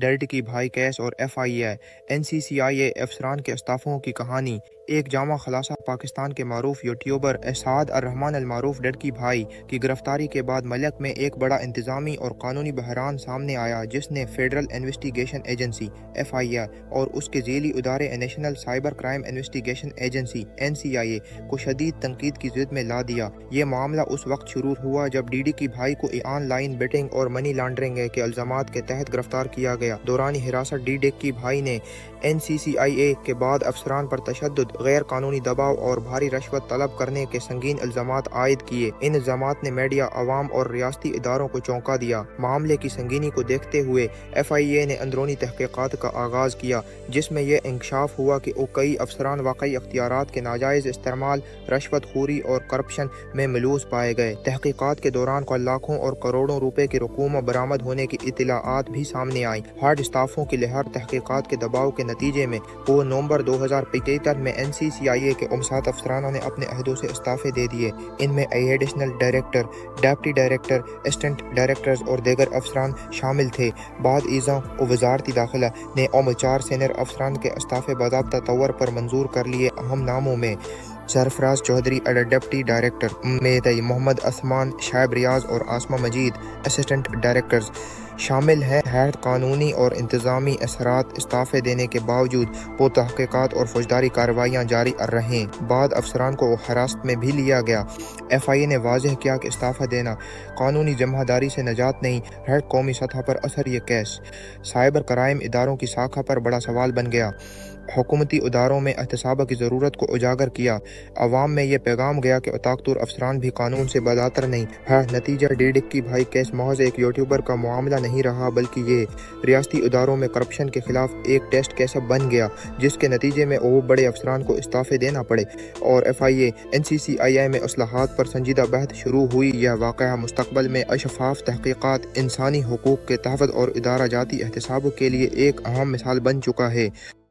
Dirt کی بھائی case اور FIA NCCIA افسران کے استعفوں کی کہانی۔ ایک جامع خلاصہ پاکستان کے معروف یوٹیوبر اسعد الرحمان المعروف ڈرکی بھائی کی گرفتاری کے بعد ملک میں ایک بڑا انتظامی اور قانونی بحران سامنے آیا، جس نے فیڈرل انویسٹیگیشن ایجنسی FIA اور اس کے ذیلی ادارے national cyber crime investigation agency NCIA کو شدید تنقید کی زد میں لا دیا۔ یہ معاملہ اس وقت شروع ہوا جب ڈرکی بھائی کو آن لائن بیٹنگ اور منی لانڈرنگ کے الزامات کے تحت گرفتار کیا گیا۔ دوران حراست ڈرکی بھائی نے NCCIA کے بعد افسران پر تشدد، غیر قانونی دباؤ اور بھاری رشوت طلب کرنے کے سنگین الزامات عائد کیے۔ ان الزامات نے میڈیا، عوام اور ریاستی اداروں کو چونکا دیا۔ معاملے کی سنگینی کو دیکھتے ہوئے FIA نے اندرونی تحقیقات کا آغاز کیا، جس میں یہ انکشاف ہوا کہ کئی افسران واقعی اختیارات کے ناجائز استعمال، رشوت خوری اور کرپشن میں ملوث پائے گئے۔ تحقیقات کے دوران لاکھوں اور کروڑوں روپے کی رقوم برآمد ہونے کی اطلاعات بھی سامنے آئیں۔ ہارڈ اسٹافوں کی لہر تحقیقات کے دباؤ کے نتیجے میں نومبر 2075 میں NCCIA کے 59 افسرانوں نے اپنے عہدوں سے استعفے دے دیے۔ ان میں additional director, deputy director, assistant directors اور دیگر افسران شامل تھے۔ بعد ازاں وزارت داخلہ نے 4 سینئر افسران کے استعفے باضابطہ طور پر منظور کر لیے۔ اہم ناموں میں سرفراز چودھری ڈپٹی ڈائریکٹر، محمد عثمان، شعیب ریاض اور عاصمہ مجید اسسٹنٹ ڈائریکٹرز شامل ہیں۔ غیر قانونی اور انتظامی اثرات استعفے دینے کے باوجود تحقیقات اور فوجداری کارروائیاں جاری رہیں۔ بعد افسران کو حراست میں بھی لیا گیا۔ FIA نے واضح کیا کہ استعفی دینا قانونی جمع داری سے نجات نہیں ہے۔ قومی سطح پر اثر یہ کیس سائبر کرائم اداروں کی ساکھا پر بڑا سوال بن گیا۔ حکومتی اداروں میں احتساب کی ضرورت کو اجاگر کیا۔ عوام میں یہ پیغام گیا کہ طاقتور افسران بھی قانون سے باداتر نہیں ہے۔ نتیجہ ڈرکی بھائی کیس محض ایک یوٹیوبر کا معاملہ نہیں رہا، بلکہ یہ ریاستی اداروں میں کرپشن کے خلاف ایک ٹیسٹ کیس بن گیا، جس کے نتیجے میں بڑے افسران کو استعفے دینا پڑے اور FIA NCCIA میں اصلاحات پر سنجیدہ بحث شروع ہوئی۔ یہ واقعہ مستقبل میں شفاف تحقیقات، انسانی حقوق کے تحفظ اور ادارہ جاتی احتساب کے لیے ایک اہم مثال بن چکا ہے۔